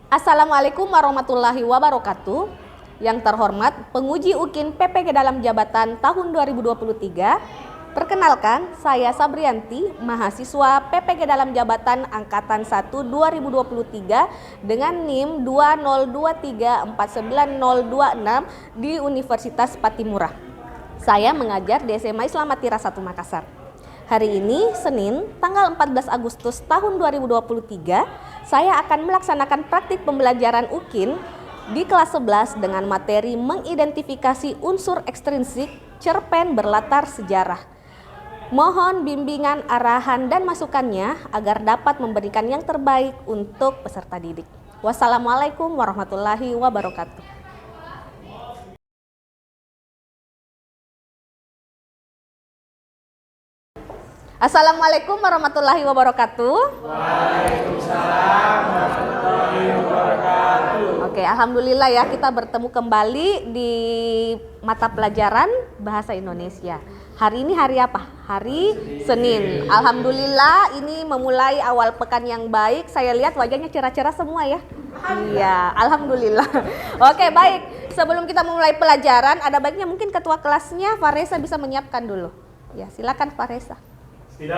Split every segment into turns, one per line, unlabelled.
Assalamualaikum warahmatullahi wabarakatuh. Yang terhormat penguji UKIN PPG dalam jabatan tahun 2023. Perkenalkan, saya Sabrianti, mahasiswa PPG dalam jabatan angkatan 1 2023 dengan NIM 202349026 di Universitas Patimura. Saya mengajar di SMA Islam Atira 1 Makassar. Hari ini, Senin, tanggal 14 Agustus tahun 2023, saya akan melaksanakan praktik pembelajaran UKIN di kelas 11 dengan materi mengidentifikasi unsur ekstrinsik cerpen berlatar sejarah. Mohon bimbingan, arahan, dan masukannya agar dapat memberikan yang terbaik untuk peserta didik. Wassalamualaikum warahmatullahi wabarakatuh. Assalamualaikum warahmatullahi wabarakatuh.
Waalaikumsalam warahmatullahi wabarakatuh.
Oke, alhamdulillah ya, kita bertemu kembali di mata pelajaran Bahasa Indonesia. Hari ini hari apa? Hari Senin. Alhamdulillah, ini memulai awal pekan yang baik. Saya lihat wajahnya cerah-cerah semua ya. Iya, alhamdulillah. Oke, baik. Sebelum kita memulai pelajaran, ada baiknya mungkin ketua kelasnya Faresa bisa menyiapkan dulu. Ya, silakan Faresa.
Siap.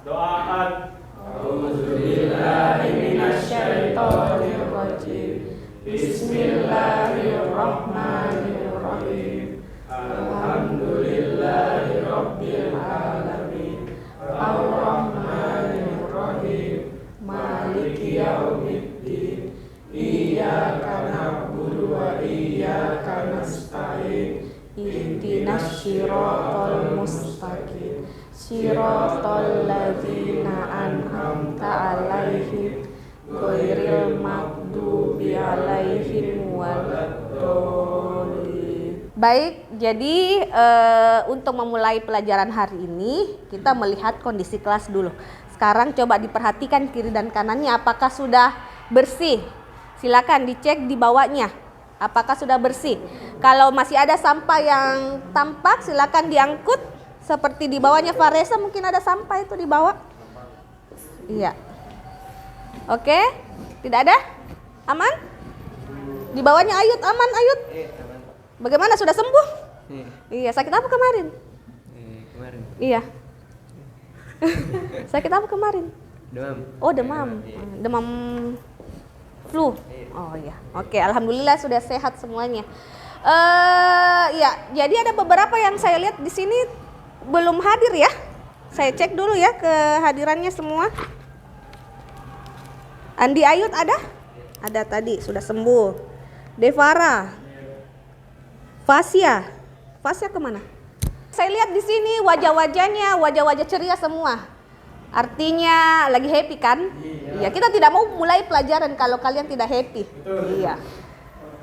Doakan. A'udzubillahi minasyaitonirrajim. Bismillahirrahmanirrahim. Alhamdulillahi rabbil alamin. Ar-Rahmanirrahim. Maliki yaumiddin. Iyyaka na'budu wa iyyaka nasta'in. Ihdinas siratal mustaqim, siratal ladzina an'amta 'alaihim ghairil maghdubi 'alaihim waladdallin. Baik, jadi untuk memulai pelajaran hari ini kita melihat kondisi kelas dulu. Sekarang coba diperhatikan kiri dan kanannya apakah sudah bersih. Silakan dicek di bawahnya. Apakah sudah bersih? Kalau masih ada sampah yang tampak, silakan diangkut. Seperti di bawahnya Faresa, mungkin ada sampah itu di bawah. Iya. Oke, tidak ada? Aman? Di bawahnya Ayut, aman Ayut? Bagaimana, sudah sembuh? Iya, sakit apa kemarin?
Kemarin.
Iya. Sakit apa kemarin?
Demam.
Oh, demam. Demam flu. Oh ya, oke, alhamdulillah sudah sehat semuanya. Ya, jadi ada beberapa yang saya lihat di sini belum hadir ya. Saya cek dulu ya kehadirannya semua. Andi Ayut ada? Ada tadi, sudah sembuh. Devara, Fasya kemana? Saya lihat di sini wajah-wajahnya, wajah-wajah ceria semua. Artinya lagi happy kan? Iya, kita tidak mau mulai pelajaran kalau kalian tidak happy. Iya.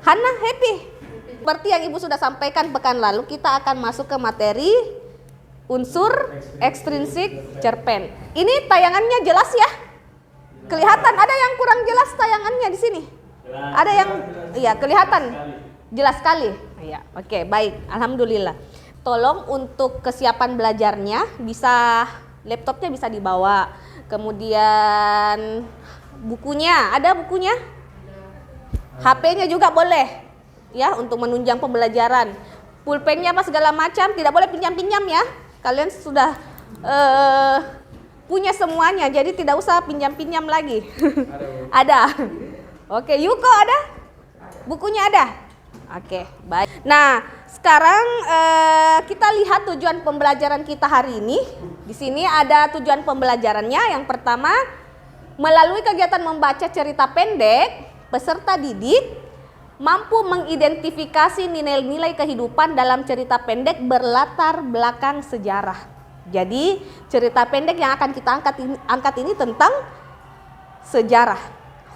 Hana happy? Seperti yang Ibu sudah sampaikan pekan lalu, kita akan masuk ke materi unsur ekstrinsik cerpen. Ini tayangannya jelas ya? Kelihatan, ada yang kurang jelas tayangannya di sini? Ada yang iya, kelihatan jelas sekali. Iya, oke, baik. Alhamdulillah. Tolong untuk kesiapan belajarnya bisa laptopnya bisa dibawa, kemudian bukunya, ada bukunya? HP-nya juga boleh, ya, untuk menunjang pembelajaran. Pulpennya apa segala macam, tidak boleh pinjam-pinjam ya. Kalian sudah punya semuanya, jadi tidak usah pinjam-pinjam lagi. Ada. Oke, Yuko ada? Bukunya ada? Oke, baik. Nah, sekarang kita lihat tujuan pembelajaran kita hari ini. Di sini ada tujuan pembelajarannya. Yang pertama, melalui kegiatan membaca cerita pendek, peserta didik mampu mengidentifikasi nilai-nilai kehidupan dalam cerita pendek berlatar belakang sejarah. Jadi, cerita pendek yang akan kita angkat ini tentang sejarah,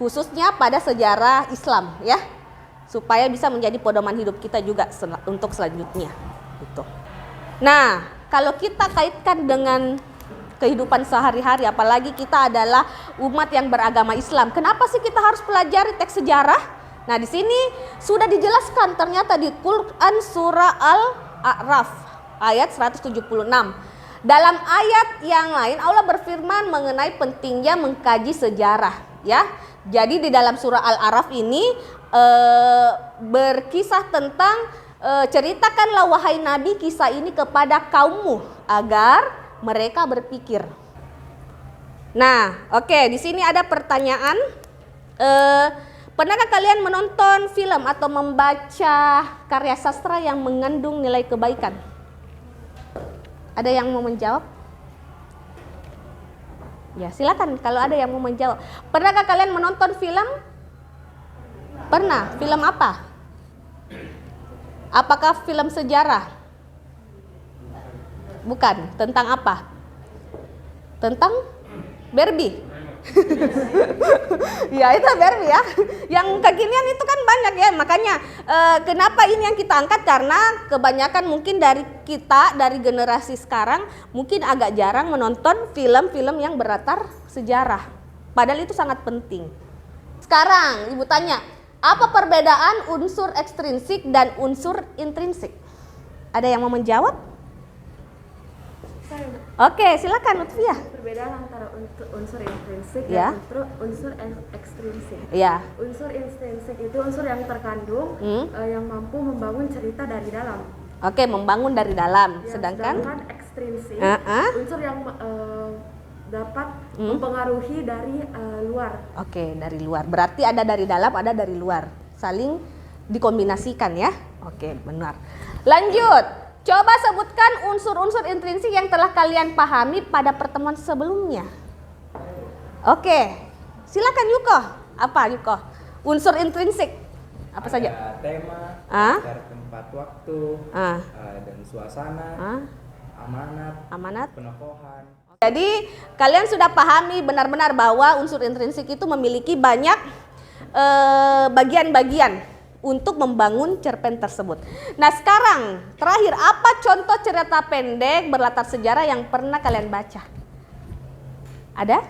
khususnya pada sejarah Islam, ya. Supaya bisa menjadi pedoman hidup kita juga untuk selanjutnya. Gitu. Nah, kalau kita kaitkan dengan kehidupan sehari-hari, apalagi kita adalah umat yang beragama Islam, kenapa sih kita harus pelajari teks sejarah? Nah, di sini sudah dijelaskan ternyata di Quran surah Al-A'raf ayat 176.
Dalam ayat yang lain Allah berfirman mengenai pentingnya mengkaji sejarah, ya. Jadi di dalam surah Al-A'raf ini berkisah tentang ceritakanlah wahai Nabi kisah ini kepada kaummu agar mereka berpikir. Nah, oke, di sini ada pertanyaan. Pernahkah kalian menonton film atau membaca karya sastra yang mengandung nilai kebaikan? Ada yang mau menjawab? Ya, silakan kalau ada yang mau menjawab. Pernahkah kalian menonton film? Pernah. Film apa? Apakah film sejarah? Bukan. Tentang apa? Tentang Barbie. Ya itu Barbie ya. Yang kekinian itu kan banyak ya. Makanya kenapa ini yang kita angkat, karena kebanyakan mungkin dari kita, dari generasi sekarang mungkin agak jarang menonton film-film yang berlatar sejarah. Padahal itu sangat penting. Sekarang Ibu tanya, apa perbedaan unsur ekstrinsik dan unsur intrinsik? Ada yang mau menjawab? Oke, silakan Lutfiah.
Perbedaan antara unsur intrinsik
Ya.
dan unsur ekstrinsik.
Ya.
Unsur intrinsik itu unsur yang terkandung yang mampu membangun cerita dari dalam.
Oke, membangun dari dalam.
Ya,
Sedangkan
ekstrinsik unsur yang dapat mempengaruhi dari luar.
Oke, dari luar. Berarti ada dari dalam, ada dari luar. Saling dikombinasikan ya. Oke, benar. Lanjut. Coba sebutkan unsur-unsur intrinsik yang telah kalian pahami pada pertemuan sebelumnya. Oke, silakan Yuko. Apa Yuko? Unsur intrinsik apa saja?
Ada tema,
Ah?
dari tempat waktu, dan suasana, amanat, penokohan.
Jadi kalian sudah pahami benar-benar bahwa unsur intrinsik itu memiliki banyak bagian-bagian untuk membangun cerpen tersebut. Nah sekarang terakhir, apa contoh cerita pendek berlatar sejarah yang pernah kalian baca? Ada?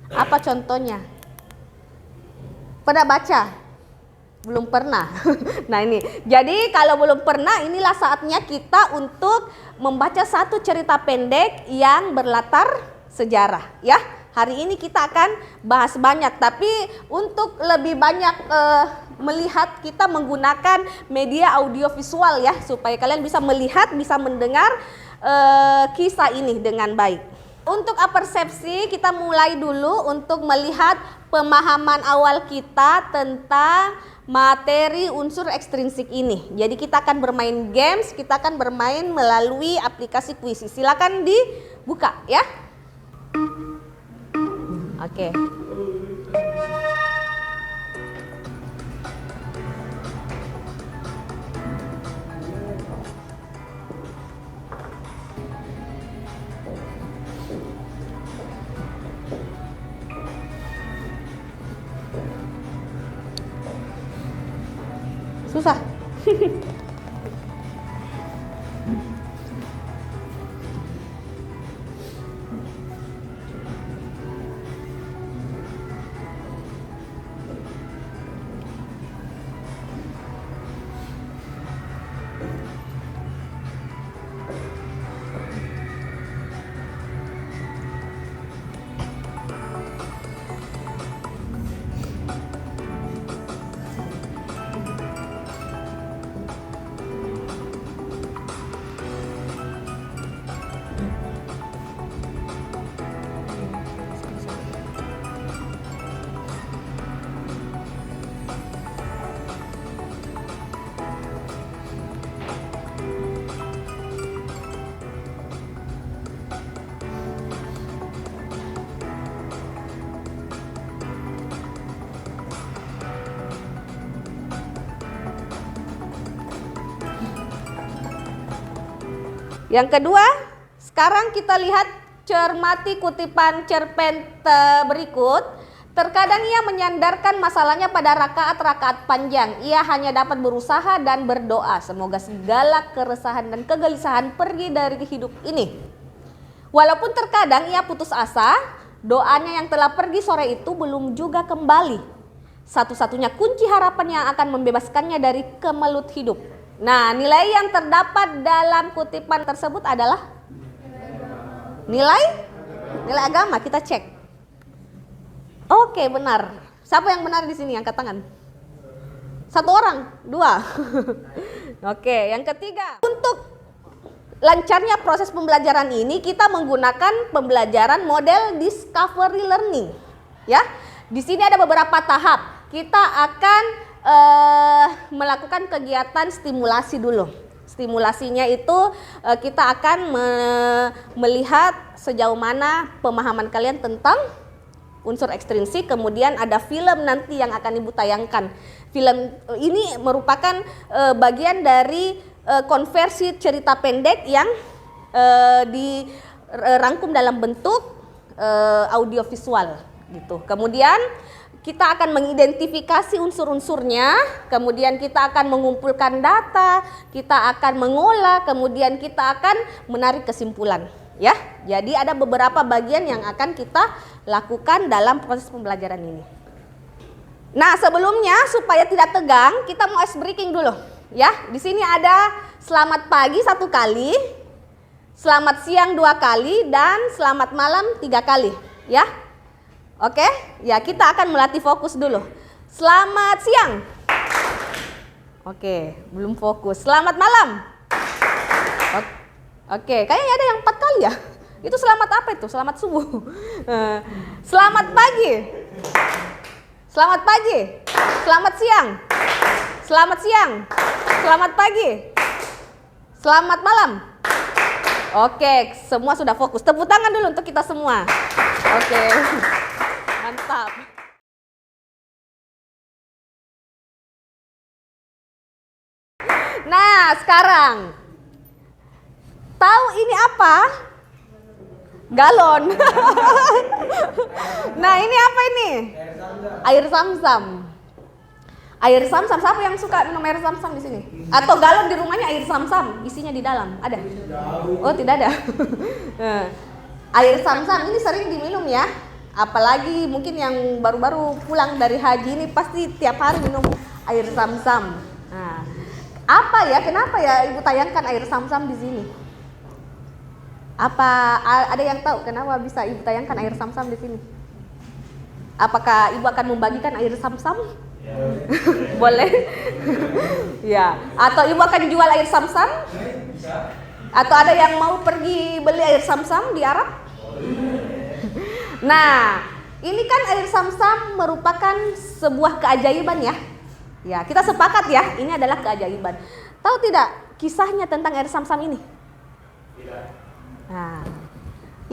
Apa contohnya? Pernah baca? Belum pernah. Nah ini, jadi kalau belum pernah, inilah saatnya kita untuk membaca satu cerita pendek yang berlatar sejarah, ya. Hari ini kita akan bahas banyak, tapi untuk lebih banyak melihat, kita menggunakan media audiovisual ya, supaya kalian bisa melihat, bisa mendengar kisah ini dengan baik. Untuk apersepsi, kita mulai dulu untuk melihat pemahaman awal kita tentang materi unsur ekstrinsik ini. Jadi kita akan bermain games, kita akan bermain melalui aplikasi kuisi. Silakan dibuka ya. Oke. Susah. Yang kedua, sekarang kita lihat, cermati kutipan cerpen berikut. Terkadang ia menyandarkan masalahnya pada rakaat-rakaat panjang. Ia hanya dapat berusaha dan berdoa, semoga segala keresahan dan kegelisahan pergi dari hidup ini. Walaupun terkadang ia putus asa, doanya yang telah pergi sore itu belum juga kembali. Satu-satunya kunci harapan yang akan membebaskannya dari kemelut hidup. Nah, nilai yang terdapat dalam kutipan tersebut adalah Nilai agama kita cek. Oke, benar. Siapa yang benar di sini? Angkat tangan. 1 orang, 2. Oke, yang ketiga. Untuk lancarnya proses pembelajaran ini kita menggunakan pembelajaran model discovery learning. Ya. Di sini ada beberapa tahap. Kita akan melakukan kegiatan stimulasi dulu. Stimulasinya itu kita akan melihat sejauh mana pemahaman kalian tentang unsur ekstrinsik. Kemudian ada film nanti yang akan ibu tayangkan. Film ini merupakan bagian dari konversi cerita pendek yang dirangkum dalam bentuk audiovisual gitu. Kemudian kita akan mengidentifikasi unsur-unsurnya, kemudian kita akan mengumpulkan data, kita akan mengolah, kemudian kita akan menarik kesimpulan. Ya, jadi ada beberapa bagian yang akan kita lakukan dalam proses pembelajaran ini. Nah, sebelumnya supaya tidak tegang, kita mau ice breaking dulu. Ya, di sini ada selamat pagi 1 kali, selamat siang 2 kali, dan selamat malam 3 kali. Ya. Oke, ya kita akan melatih fokus dulu. Selamat siang. Oke, belum fokus. Selamat malam. Oke, kayaknya ada yang 4 kali ya. Itu selamat apa itu? Selamat subuh. Selamat pagi. Selamat pagi. Selamat siang. Selamat siang. Selamat pagi. Selamat malam. Oke, semua sudah fokus. Tepuk tangan dulu untuk kita semua. Oke. Mantap. Nah, sekarang tahu ini apa? Galon. Nah, ini apa ini? Air Zam-Zam. Air Zam-Zam, siapa yang suka minum air Zam-Zam di sini? Atau galon di rumahnya air Zam-Zam, isinya di dalam, ada? Oh, tidak ada. Air Zam-Zam ini sering diminum ya. Apalagi mungkin yang baru-baru pulang dari haji ini pasti tiap hari minum air Zam-Zam. Nah, apa ya? Kenapa ya ibu tayangkan air Zam-Zam di sini? Apa ada yang tahu kenapa bisa ibu tayangkan air Zam-Zam di sini? Apakah ibu akan membagikan air Zam-Zam? Ya. Boleh? Ya. Atau ibu akan jual air Zam-Zam? Atau ada yang mau pergi beli air Zam-Zam di Arab? Nah, ini kan air Zam-Zam merupakan sebuah keajaiban ya. Ya, kita sepakat ya, ini adalah keajaiban. Tahu tidak kisahnya tentang air Zam-Zam ini? Tidak. Nah,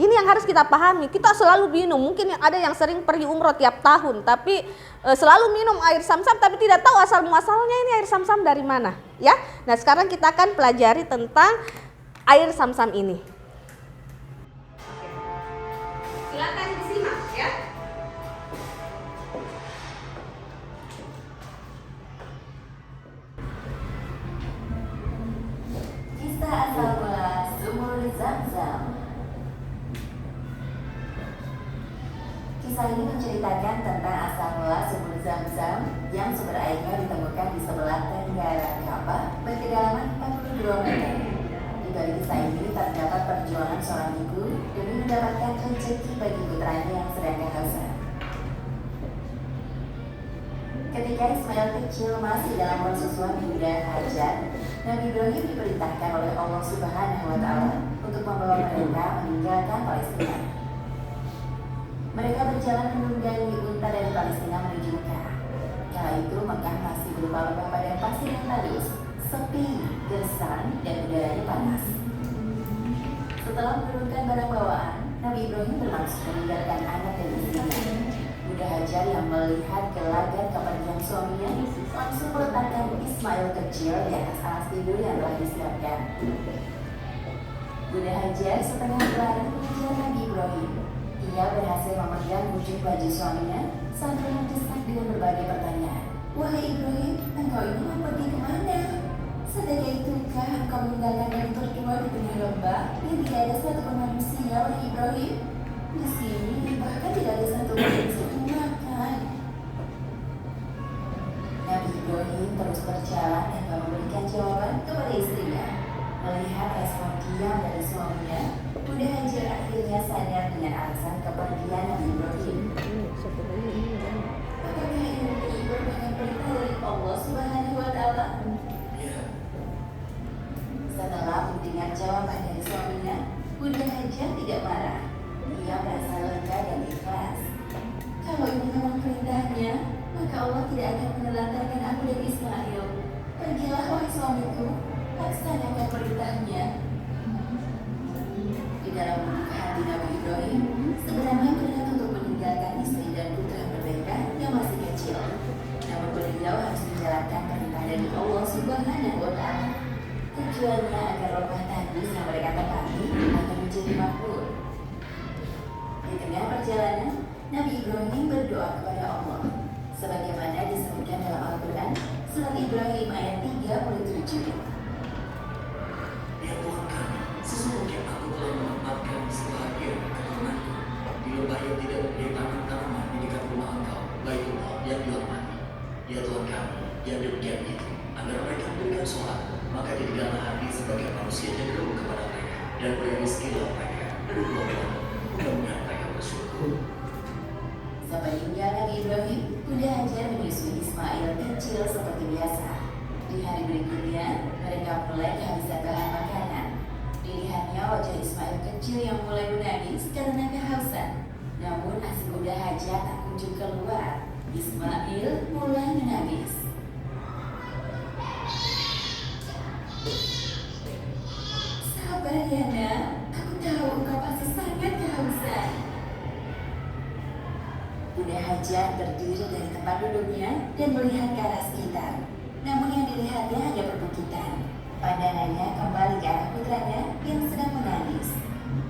ini yang harus kita pahami. Kita selalu minum, mungkin ada yang sering pergi umroh tiap tahun, tapi selalu minum air Zam-Zam tapi tidak tahu asal muasalnya ini air Zam-Zam dari mana, ya. Nah, sekarang kita akan pelajari tentang air Zam-Zam ini. Silakan disimak ya.
Kisah asal mula sumur Zam-Zam. Kisah ini menceritakan tentang asal mula sumur Zam-Zam yang sumber airnya ditemukan di sebelah tenggara Ka'bah berkedalaman 42 meter. Di balik kisah ini terdapat perjuangan seorang ibu demi mendapatkan rezeki bagi putranya yang sedang kehausan. Ketika Ismail kecil masih dalam persusuan Bunda Hajar, Nabi Ibrahim diperintahkan oleh Allah Subhanahu wa Ta'ala untuk membawa mereka meninggalkan Palestina. Mereka berjalan menunggangi unta dari Palestina menuju Mekah. Kala itu Mekah masih berupa lembah padang pasir yang halus, sepi, gersang, dan udaranya panas. Setelah menurunkan barang bawaan, Nabi Ibrahim bermaksud meninggalkan anak dan istrinya. Bunda Hajar yang melihat gelagat kepergian suaminya langsung meletakkan Ismail kecil di atas alas tidur yang telah disiapkan. Bunda Hajar setengah berlari mengejar Nabi Ibrahim. Ia berhasil memegang ujung baju suaminya sambil mendesak dengan berbagai pertanyaan. Wahai Ibrahim, engkau ini mau pergi kemana? Setega itukah engkau meninggalkan kami berdua di tengah lembah yang tidak ada satu pun manusia, wahai Ibrahim? Di sini bahkan tidak ada satu manusia yang makan. Nabi Ibrahim terus berjalan tanpa memberikan jawaban kepada istrinya. Melihat respon diam dari suaminya, Bunda Hajar akhirnya Ibrahim berdoa kepada Allah, sebagaimana disebutkan dalam Al-Quran, surat Ibrahim ayat 37.
Ya Tuhan kami, sesungguhnya aku telah menempatkan sebagian keturunanku di lembah yang tidak mempunyai tanaman di dekat rumah Engkau, Baitullah yang dihormati. Ya Tuhan kami, yang demikian itu, agar mereka memberikan sholat, maka jadikanlah hati sebagai manusia cenderung kepada mereka, dan beri rezeki mereka, dan berdoa, mudah-mudahan mereka bersyukur.
Sampai tinggal Nabi Ibrahim, Bunda Hajar menyusui Ismail kecil seperti biasa. Di hari berikutnya, mereka mulai kehabisan bahan makanan. Dilihatnya wajah Ismail kecil yang mulai menangis karena kehausan. Namun asi Bunda Hajar tak kunjung keluar. Ismail mulai menangis. Sabar ya nak, aku tahu engkau pasti sangat kehausan. Bunda Hajar berdiri dari tempat duduknya dan melihat ke arah sekitar. Namun yang dilihatnya hanya perbukitan. Pandangannya kembali ke arah putranya yang sedang menangis.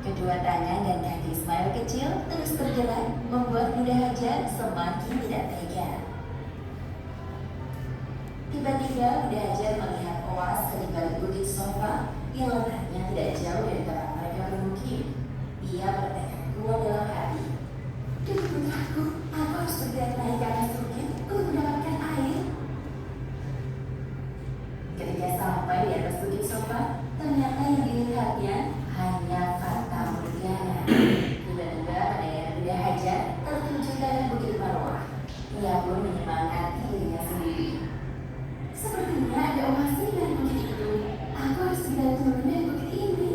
Kedua tangan dan kaki Ismail kecil terus bergerak, membuat Bunda Hajar semakin tidak tega. Tiba-tiba Bunda Hajar melihat Oas di balik bukit Sofa yang letaknya tidak jauh dari tempat mereka bermukim. Ia bertekad kuat dalam hati. Demi putraku, aku harus bergerak naik ke atas bukit untuk mendapatkan air. Ketika sampai di atas bukit Sofa, ternyata yang dilihatnya hanya Fata Morgana. Tiba-tiba pandangan Bunda Hajar tertuju ke arah bukit Marwah. Ia pun menyemangati dirinya sendiri. Sepertinya ada oase dari bukit itu. Aku harus segera turun dari bukit ini.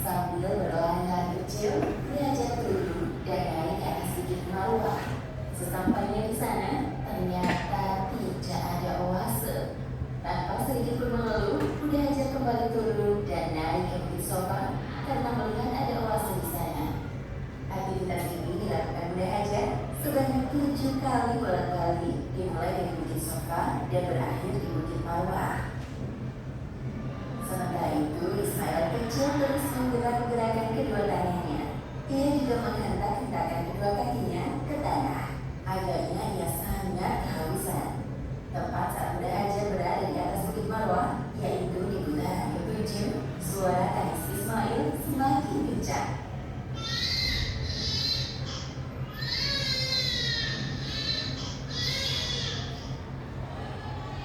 Sambil berlari-lari kecil, Bunda Hajar turun dan naik ke atas bukit Marwah. Sesampainya di sana, ternyata tidak ada oase. Tanpa sedikit pun mengeluh, Bunda Hajar kembali turun dan naik ke bukit Sofa karena melihat ada oase di sana. Aktivitas ini dilakukan Bunda Hajar sebanyak 7 kali bolak-balik, dimulai dari bukit Sofa dan berakhir di bukit Marwah. Sementara itu, Ismail kecil terus menggerak-gerakan kedua tangannya. Ia juga menghentak-hentakan kedua kakinya ke tanah. Agaknya ia sangat kehausan. Tepat saat Bunda Hajar berada di atas bukit Marwah, yaitu di putaran ke-7, suara tangis Ismail semakin kencang.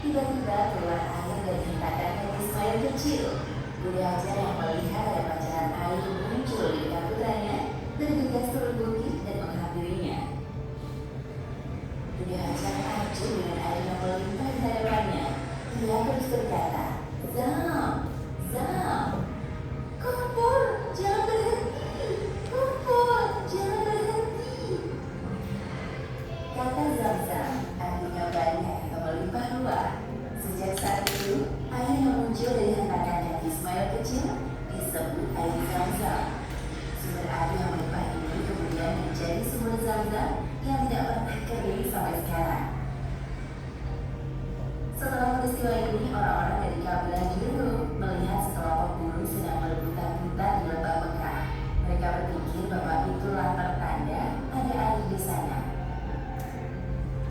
Tiba-tiba keluar air dari hentakan Ismail kecil. Bunda Hajar yang melihat ada pancaran air muncul di dekat putranya, bergegas turun bukit dan menghampirinya. Bunda Hajar takjub dengan air yang melimpah di hadapannya. Ia terus berkata, "Zam, Zam, kumpul, jangan berhenti, kumpul, jangan berhenti." Kata Zam-Zam artinya banyak atau melimpah ruah. Sejak saat itu, air yang muncul dari hentakan kaki Ismail kecil disebut air Zam-Zam. Sumber air yang melimpah ini kemudian menjadi sumber Zam-Zam yang tidak pernah kering sampai sekarang. Setelah peristiwa ini, orang-orang dari kabilah Jurhum melihat sekelompok burung sedang berputar-putar di lembah Mekah. Mereka berpikir bahwa itulah pertanda ada air di sana.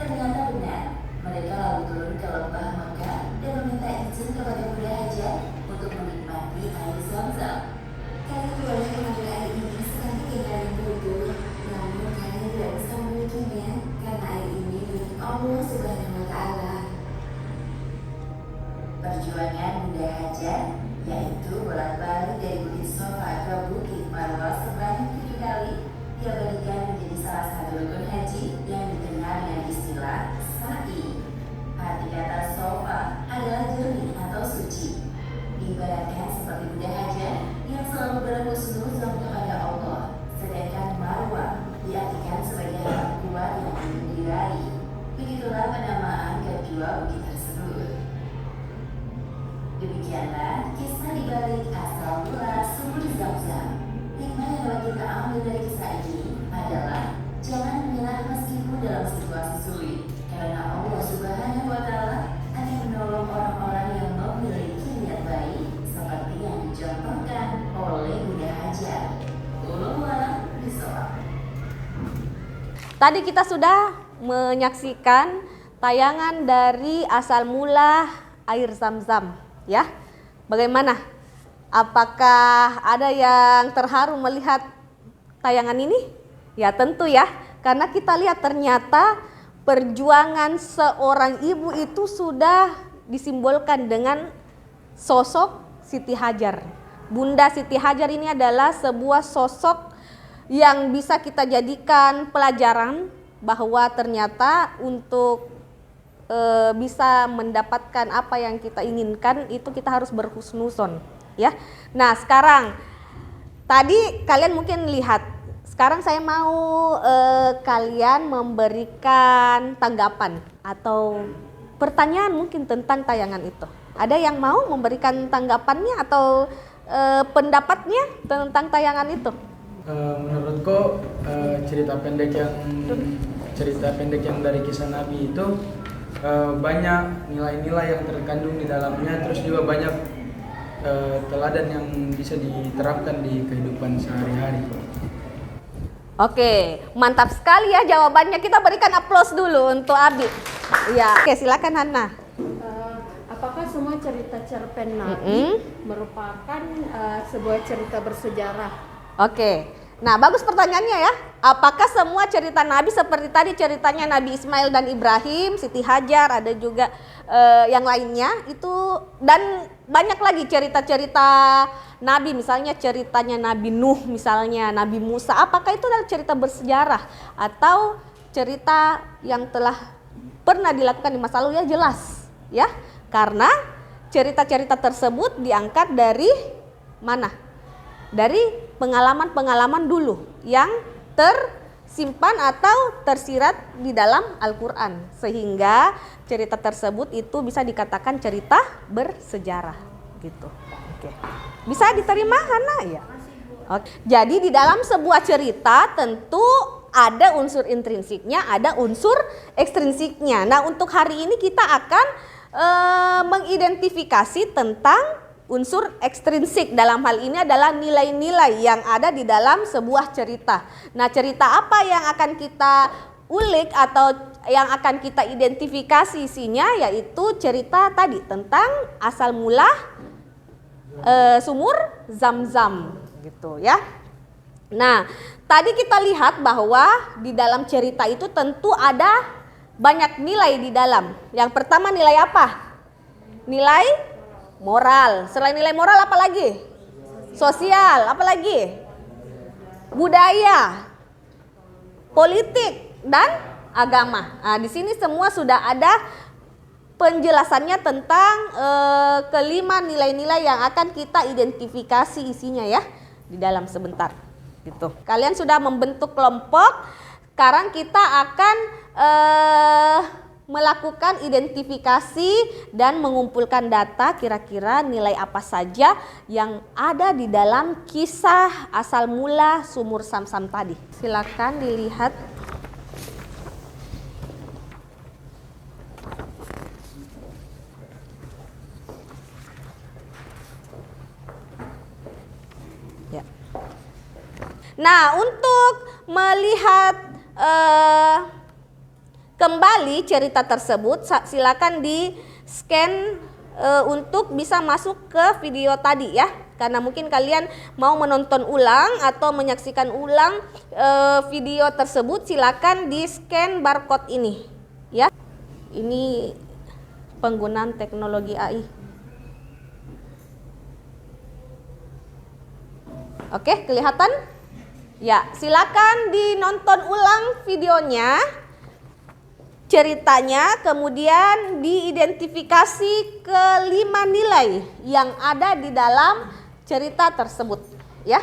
Ternyata benar, mereka lalu turun ke lembah Mekah dan meminta izin kepada Bunda Hajar untuk menikmati air Zam-Zam. Kalian boleh mengambil air ini seperti tinggal yang dulu, namun kalian tidak bisa memilikinya karena air ini milik Allah Subhanahu wa Ta'ala. Perjuangan Bunda Hajar, yaitu bolak-balik dari bukit Sofa ke bukit Marwah sebanyak 7 kali, diabadikan menjadi salah satu rukun haji yang dikenal dengan istilah sa'i. Arti kata Sofa adalah jernih atau suci. Diibaratkan seperti Bunda Hajar yang selalu berhusnuzon kepada Allah, sedangkan Marwah diartikan sebagai hal kuat yang ingin diraih. Begitulah penamaan kedua bukit tersebut. Demikianlah kisah dibalik asal mula sumber Zam-Zam. Hikmah yang dapat kita ambil dari kisah ini adalah jangan menyerah meskipun dalam situasi sulit, karena Allah Subhanahu wa Ta'ala akan menolong orang-orang yang memiliki niat baik seperti yang dicontohkan oleh Bunda Hajar. Wallahu a'lam bishawab.
Tadi kita sudah menyaksikan tayangan dari asal mula air Zam-Zam, ya. Bagaimana? Apakah ada yang terharu melihat tayangan ini? Ya tentu ya, karena kita lihat ternyata perjuangan seorang ibu itu sudah disimbolkan dengan sosok Siti Hajar. Bunda Siti Hajar ini adalah sebuah sosok yang bisa kita jadikan pelajaran bahwa ternyata untuk bisa mendapatkan apa yang kita inginkan itu kita harus berhusnuzon, ya. Nah sekarang tadi kalian mungkin lihat, sekarang saya mau kalian memberikan tanggapan atau pertanyaan mungkin tentang tayangan itu. Ada yang mau memberikan tanggapannya atau pendapatnya tentang tayangan itu?
Menurutku cerita pendek yang dari kisah Nabi itu banyak nilai-nilai yang terkandung di dalamnya, terus juga banyak teladan yang bisa diterapkan di kehidupan sehari-hari.
Oke, mantap sekali ya jawabannya. Kita berikan aplaus dulu untuk Abi. Ya, oke silakan Hana.
Apakah semua cerita cerpen Nabi merupakan sebuah cerita bersejarah?
Oke, nah bagus pertanyaannya ya. Apakah semua cerita Nabi seperti tadi ceritanya Nabi Ismail dan Ibrahim, Siti Hajar, ada juga yang lainnya itu, dan banyak lagi cerita-cerita Nabi, misalnya ceritanya Nabi Nuh, misalnya Nabi Musa. Apakah itu adalah cerita bersejarah atau cerita yang telah pernah dilakukan di masa lalu? Ya jelas, ya. Karena cerita-cerita tersebut diangkat dari mana? Dari pengalaman-pengalaman dulu yang tersimpan atau tersirat di dalam Al-Quran. Sehingga cerita tersebut itu bisa dikatakan cerita bersejarah gitu. Oke. Bisa diterima Hana ya? Oke. Jadi di dalam sebuah cerita tentu ada unsur intrinsiknya, ada unsur ekstrinsiknya. Nah untuk hari ini kita akan mengidentifikasi tentang unsur ekstrinsik. Dalam hal ini adalah nilai-nilai yang ada di dalam sebuah cerita. Nah cerita apa yang akan kita ulik atau yang akan kita identifikasi isinya, yaitu cerita tadi tentang asal mula sumur Zam-Zam gitu ya. Nah tadi kita lihat bahwa di dalam cerita itu tentu ada banyak nilai di dalam. Yang pertama nilai apa? Nilai moral. Selain nilai moral apa lagi? Sosial, apa lagi? Budaya, politik, dan agama. Nah, di sini semua sudah ada penjelasannya tentang kelima nilai-nilai yang akan kita identifikasi isinya ya di dalam sebentar. Gitu. Kalian sudah membentuk kelompok. Sekarang kita akan melakukan identifikasi dan mengumpulkan data kira-kira nilai apa saja yang ada di dalam kisah asal mula sumur Zam-Zam tadi. Silakan dilihat. Ya. Nah, untuk melihat kembali cerita tersebut, silakan di scan untuk bisa masuk ke video tadi ya, karena mungkin kalian mau menonton ulang atau menyaksikan ulang video tersebut. Silakan di scan barcode ini ya. Ini penggunaan teknologi AI. Oke, kelihatan? Ya, silakan dinonton ulang videonya, ceritanya, kemudian diidentifikasi kelima nilai yang ada di dalam cerita tersebut, ya.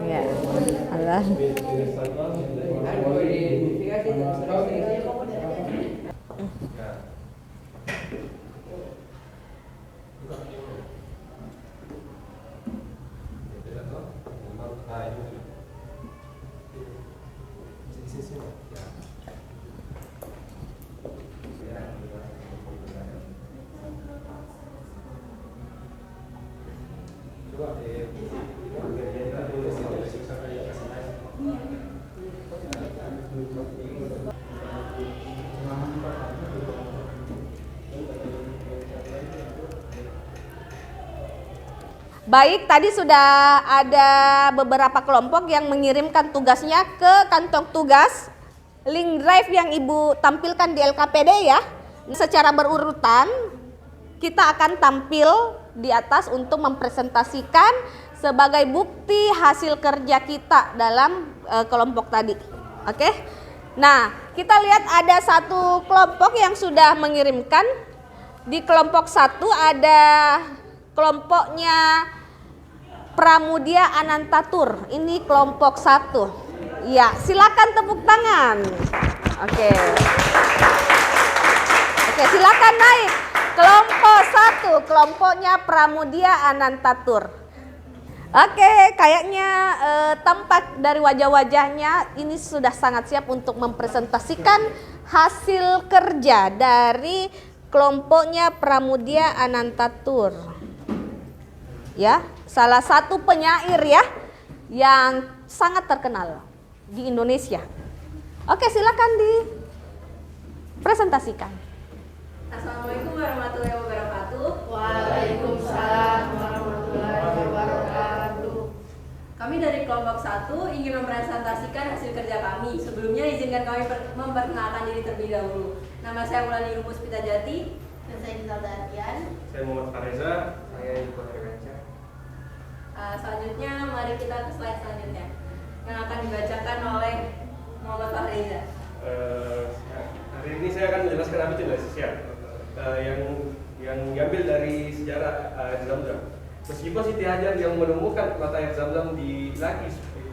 Ya, Allah. Baik, tadi sudah ada beberapa kelompok yang mengirimkan tugasnya ke kantong tugas. Link drive yang Ibu tampilkan di LKPD ya. Secara berurutan kita akan tampil di atas untuk mempresentasikan sebagai bukti hasil kerja kita dalam kelompok tadi. Oke. Nah, kita lihat ada satu kelompok yang sudah mengirimkan. Di kelompok 1 ada kelompoknya Pramudia Anantatur. Ini kelompok 1. Ya, silakan tepuk tangan. Oke. Oke, silakan naik. Kelompok 1, kelompoknya Pramudia Anantatur. Oke, kayaknya tampak dari wajah-wajahnya ini sudah sangat siap untuk mempresentasikan hasil kerja dari kelompoknya Pramudia Anantatur. Ya, salah satu penyair ya yang sangat terkenal di Indonesia. Oke, silakan dipresentasikan.
Assalamualaikum warahmatullahi wabarakatuh.
Waalaikumsalam warahmatullahi wabarakatuh.
Kami dari kelompok 1 ingin mempresentasikan hasil kerja kami. Sebelumnya izinkan kami memperkenalkan diri terlebih dahulu. Nama saya Mulani Rumus Pitajati.
Dan saya Gisal Datian.
Saya Muhammad Fareza. Saya Iko Herganca.
Selanjutnya mari kita ke slide selanjutnya yang akan dibacakan oleh Muhammad Fareza.
Hari ini saya akan menjelaskan apa itu sosial yang diambil dari sejarah air Zam-Zam. Meskipun Siti Hajar yang menemukan mata air Zam-Zam di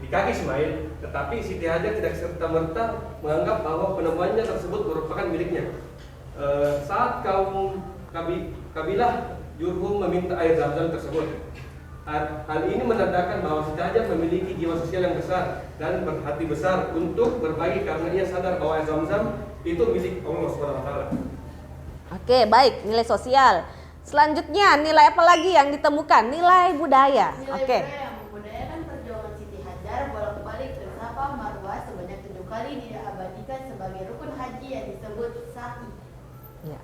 kaki Ismail, tetapi Siti Hajar tidak serta-merta menganggap bahwa penemuannya tersebut merupakan miliknya. Saat kaum kabilah Jurhum meminta air Zam-Zam tersebut, hal ini menandakan bahwa Siti Hajar memiliki jiwa sosial yang besar dan berhati besar untuk berbagi karena ia sadar bahwa air Zam-Zam itu milik Allah SWT.
Oke, baik, nilai sosial. Selanjutnya, nilai apa lagi yang ditemukan? Nilai budaya. Oke.
Budaya yang membudayakan perjuangan Siti Hajar bolak-balik ke Safa Marwah sebanyak 7 kali diabadikan sebagai rukun haji yang disebut sa'i.
Ya.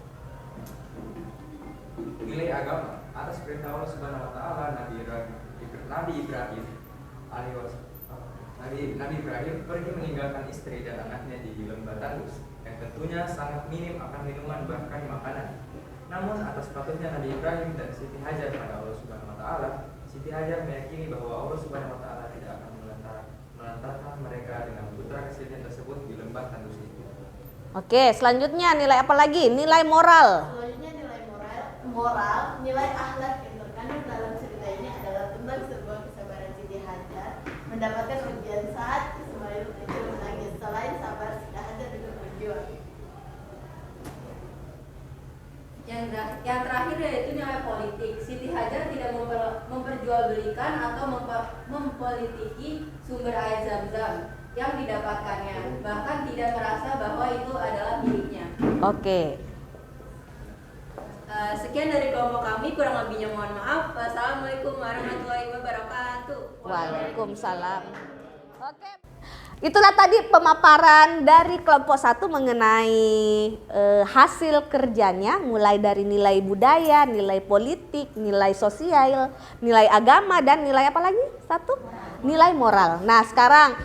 Nilai agama atas perintah Allah Subhanahu wa taala Nabi Ibrahim pergi meninggalkan istri dan anaknya di lembah Tandus yang tentunya sangat minim akan minuman bahkan makanan. Namun atas patuhnya Nabi Ibrahim dan Siti Hajar pada Allah Subhanahu wa taala, Siti Hajar meyakini bahwa Allah Subhanahu wa taala tidak akan melantarkan mereka dengan putra kecilnya tersebut di lembah Tandus itu.
Oke, selanjutnya nilai apa lagi? Nilai moral.
Selanjutnya nilai moral, nilai akhlak yang terkandung dalam cerita ini adalah tentang sebuah kesabaran Siti Hajar mendapatkan ujian saat Ismail kecil menangis. Selain sabar, Siti Hajar juga berjuang.
Yang terakhir yaitu nilai politik. Siti Hajar tidak memperjualbelikan atau mempolitiki sumber air Zam-Zam yang didapatkannya, bahkan tidak merasa bahwa itu adalah miliknya.
Oke.
Sekian dari kelompok kami, kurang lebihnya mohon maaf. Wassalamualaikum warahmatullahi wabarakatuh.
Waalaikumsalam. Oke. Itulah tadi pemaparan dari kelompok 1 mengenai hasil kerjanya, mulai dari nilai budaya, nilai politik, nilai sosial, nilai agama, dan nilai apa lagi? Nilai moral. Nah, sekarang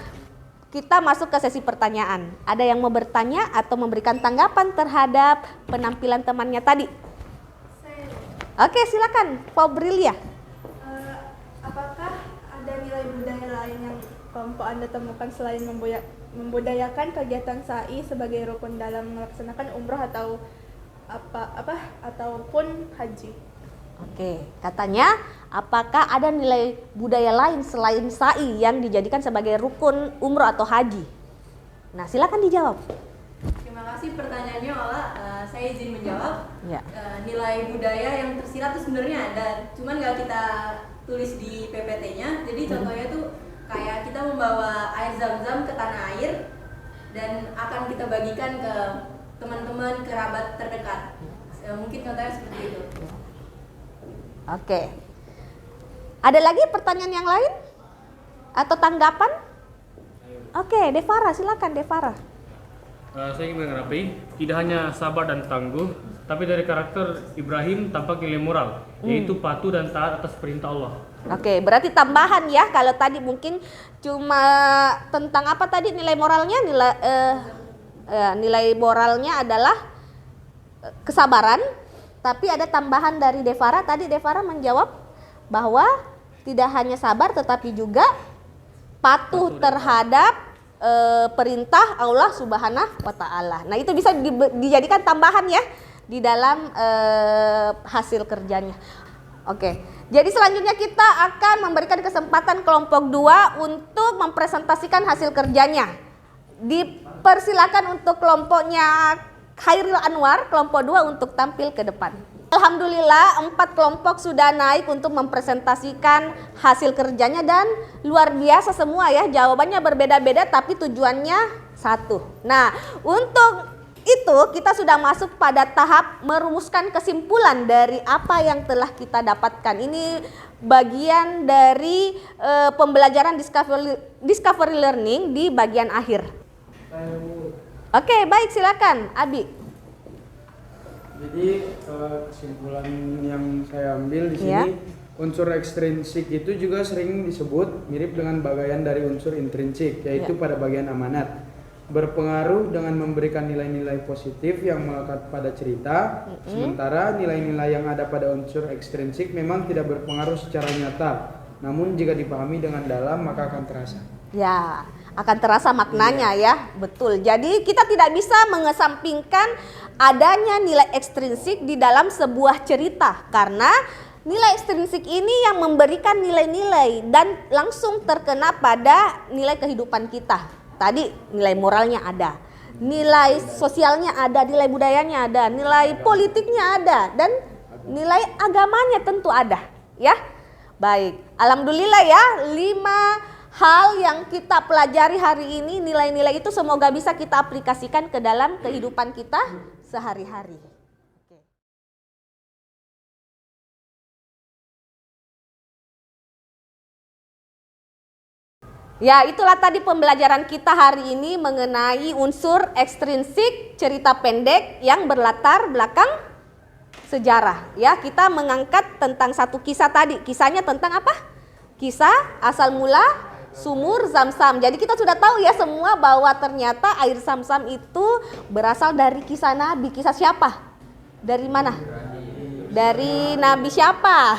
kita masuk ke sesi pertanyaan. Ada yang mau bertanya atau memberikan tanggapan terhadap penampilan temannya tadi? Oke, silakan, Pobrilia.
Apakah ada nilai budaya lain yang kelompok Anda temukan selain membudayakan kegiatan sa'i sebagai rukun dalam melaksanakan umroh atau ataupun haji?
Oke, katanya apakah ada nilai budaya lain selain sa'i yang dijadikan sebagai rukun umroh atau haji? Nah, silakan dijawab.
Terima kasih pertanyaannya, Ola. Saya izin menjawab.
Ya.
Nilai budaya yang tersirat itu sebenarnya ada, cuman nggak kita tulis di PPT-nya. Jadi contohnya tuh kayak kita membawa air Zam-Zam ke tanah air dan akan kita bagikan ke teman-teman kerabat terdekat. Mungkin contohnya seperti itu.
Oke. Ada lagi pertanyaan yang lain? Atau tanggapan? Oke, Devara, silakan Devara.
Saya ingin menanggapi, tidak hanya sabar dan tangguh, tapi dari karakter Ibrahim tampak nilai moral, yaitu patuh dan taat atas perintah Allah.
Oke, berarti tambahan ya. Kalau tadi mungkin cuma tentang apa tadi nilai moralnya? Nilai moralnya adalah kesabaran, tapi ada tambahan dari Devara. Tadi Devara menjawab bahwa tidak hanya sabar tetapi juga patuh terhadap perintah Allah Subhanahu wa Ta'ala. Nah, itu bisa dijadikan tambahan ya di dalam hasil kerjanya. Oke. Jadi selanjutnya kita akan memberikan kesempatan kelompok 2 untuk mempresentasikan hasil kerjanya. Dipersilakan untuk kelompoknya Khairil Anwar, kelompok 2 untuk tampil ke depan. Alhamdulillah 4 kelompok sudah naik untuk mempresentasikan hasil kerjanya dan luar biasa semua ya, jawabannya berbeda-beda tapi tujuannya satu. Nah, untuk itu kita sudah masuk pada tahap merumuskan kesimpulan dari apa yang telah kita dapatkan. Ini bagian dari pembelajaran discovery learning di bagian akhir. Oke, baik, silakan Abi.
Jadi kesimpulan yang saya ambil di sini, unsur ekstrinsik itu juga sering disebut mirip dengan bagian dari unsur intrinsik, yaitu pada bagian amanat. Berpengaruh dengan memberikan nilai-nilai positif yang melekat pada cerita, sementara nilai-nilai yang ada pada unsur ekstrinsik memang tidak berpengaruh secara nyata, namun jika dipahami dengan dalam maka akan terasa.
Ya, akan terasa maknanya ya, betul. Jadi kita tidak bisa mengesampingkan adanya nilai ekstrinsik di dalam sebuah cerita, karena nilai ekstrinsik ini yang memberikan nilai-nilai dan langsung terkena pada nilai kehidupan kita. Tadi nilai moralnya ada, nilai sosialnya ada, nilai budayanya ada, nilai politiknya ada, dan nilai agamanya tentu ada ya. Baik, alhamdulillah ya, 5 hal yang kita pelajari hari ini, nilai-nilai itu semoga bisa kita aplikasikan ke dalam kehidupan kita sehari-hari. Ya, itulah tadi pembelajaran kita hari ini mengenai unsur ekstrinsik cerita pendek yang berlatar belakang sejarah. Ya, kita mengangkat tentang satu kisah tadi. Kisahnya tentang apa? Kisah asal mula sumur Zam-Zam. Jadi kita sudah tahu ya semua bahwa ternyata air Zam-Zam itu berasal dari kisah Nabi. Kisah siapa? Dari mana? Dari Nabi siapa?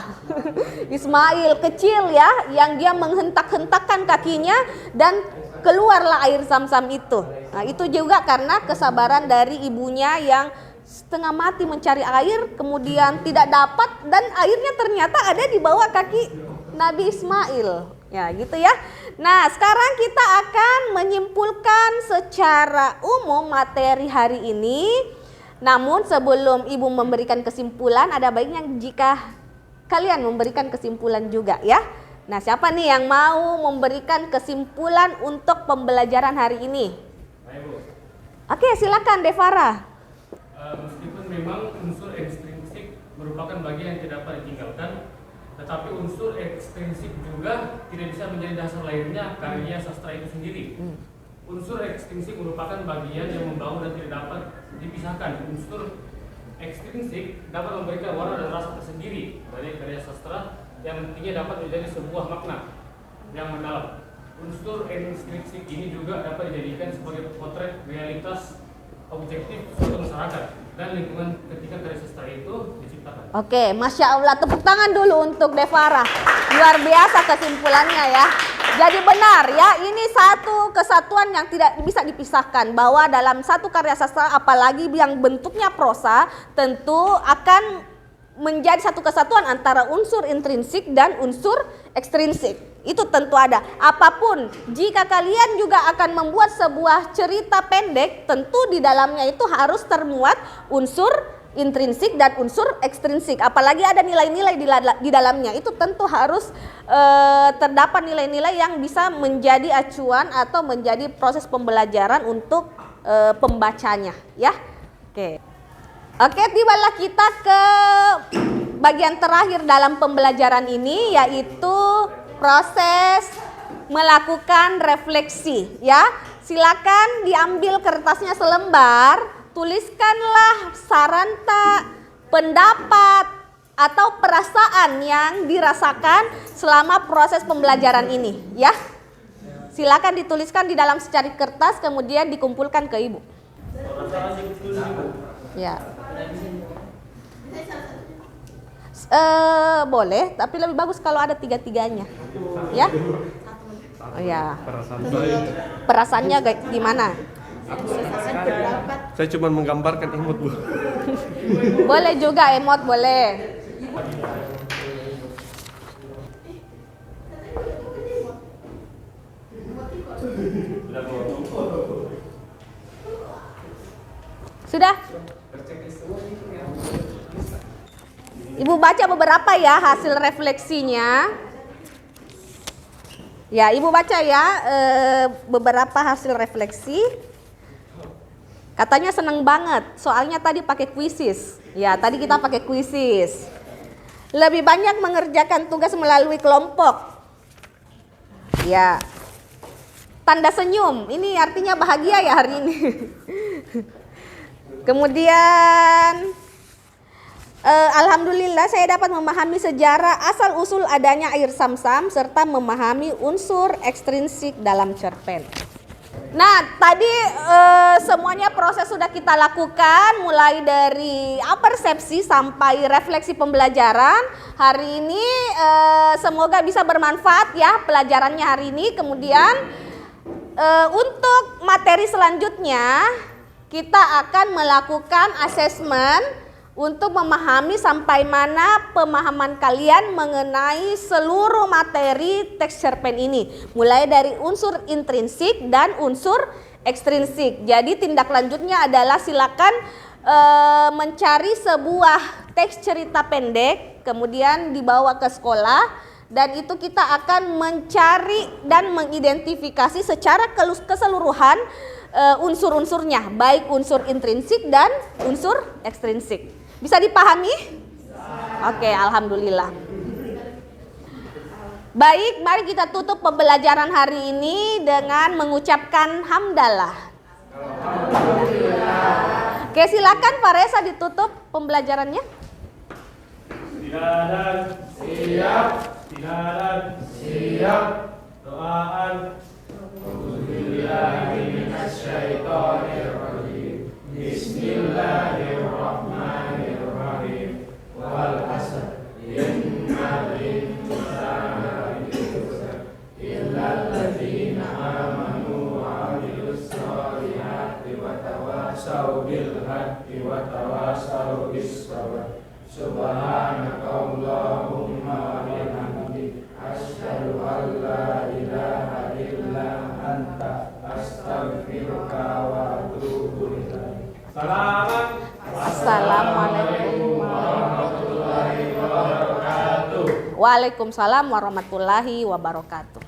Ismail kecil ya, yang dia menghentak-hentakkan kakinya dan keluarlah air Zam-Zam itu. Nah, itu juga karena kesabaran dari ibunya yang setengah mati mencari air, kemudian tidak dapat dan airnya ternyata ada di bawah kaki Nabi Ismail. Ya, gitu ya. Nah, sekarang kita akan menyimpulkan secara umum materi hari ini. Namun sebelum Ibu memberikan kesimpulan, ada baiknya jika kalian memberikan kesimpulan juga ya. Nah, siapa nih yang mau memberikan kesimpulan untuk pembelajaran hari ini?
Ayo, Bu.
Oke, silakan Devara.
Meskipun memang unsur ekstrinsik merupakan bagian yang tidak dapat ditinggalkan, tetapi unsur ekstrinsik juga tidak bisa menjadi dasar lahirnya karya sastra itu sendiri. Unsur ekstrinsik merupakan bagian yang membangun dan tidak dapat dipisahkan. Unsur ekstrinsik dapat memberikan warna dan rasa tersendiri dari karya sastra yang nantinya dapat menjadi sebuah makna yang mendalam. Unsur ekstrinsik ini juga dapat dijadikan sebagai potret realitas objektif suatu masyarakat dan lingkungan ketika karya sastra itu diciptakan.
Oke, Masya Allah, tepuk tangan dulu untuk Devara. Luar biasa kesimpulannya ya. Jadi benar ya, ini satu kesatuan yang tidak bisa dipisahkan, bahwa dalam satu karya sastra apalagi yang bentuknya prosa tentu akan menjadi satu kesatuan antara unsur intrinsik dan unsur ekstrinsik. Itu tentu ada. Apapun, jika kalian juga akan membuat sebuah cerita pendek, tentu di dalamnya itu harus termuat unsur intrinsik dan unsur ekstrinsik. Apalagi ada nilai-nilai di dalamnya, itu tentu harus terdapat nilai-nilai yang bisa menjadi acuan atau menjadi proses pembelajaran untuk pembacanya ya. Oke, tibalah kita ke bagian terakhir dalam pembelajaran ini, yaitu proses melakukan refleksi ya. Silakan diambil kertasnya selembar, tuliskanlah saran tak, pendapat atau perasaan yang dirasakan selama proses pembelajaran ini ya. Silakan dituliskan di dalam secari kertas kemudian dikumpulkan ke Ibu. Ya. Boleh, tapi lebih bagus kalau ada tiga-tiganya. Ya. Oh ya. Perasaannya gimana?
Saya cuma menggambarkan emot, Bu.
Boleh juga emot, boleh. Sudah? Ibu baca beberapa ya hasil refleksinya. Ya, Ibu baca ya beberapa hasil refleksi. Katanya seneng banget, soalnya tadi pakai kuisis. Ya, tadi kita pakai kuisis. Lebih banyak mengerjakan tugas melalui kelompok. Ya. Tanda senyum, ini artinya bahagia ya hari ini. Kemudian alhamdulillah saya dapat memahami sejarah asal-usul adanya air Zam-Zam serta memahami unsur ekstrinsik dalam cerpen. Nah, tadi semuanya proses sudah kita lakukan mulai dari persepsi sampai refleksi pembelajaran. Hari ini semoga bisa bermanfaat ya pelajarannya hari ini. Kemudian untuk materi selanjutnya kita akan melakukan asesmen untuk memahami sampai mana pemahaman kalian mengenai seluruh materi teks cerpen ini. Mulai dari unsur intrinsik dan unsur ekstrinsik. Jadi tindak lanjutnya adalah silakan mencari sebuah teks cerita pendek, kemudian dibawa ke sekolah. Dan itu kita akan mencari dan mengidentifikasi secara keseluruhan unsur-unsurnya, baik unsur intrinsik dan unsur ekstrinsik. Bisa dipahami? Oke, alhamdulillah. Baik, mari kita tutup pembelajaran hari ini dengan mengucapkan hamdalah. Oke, silakan Pak Reza ditutup pembelajarannya.
Siap. Tidak siap. Doaan. Bismillahirrahmanirrahim. Wal 'asr. Innal insana lafi khusr. Illal ladzina amanu wa 'amilus sholihati wa tawassaw bil haqqi wa tawassaw bis sabr. Subhanakallahumma wa bihamdik asyhadu an la ilaha illa anta astaghfiruka wa atubu ilaik.
Assalamualaikum warahmatullahi wabarakatuh. Waalaikumsalam warahmatullahi wabarakatuh.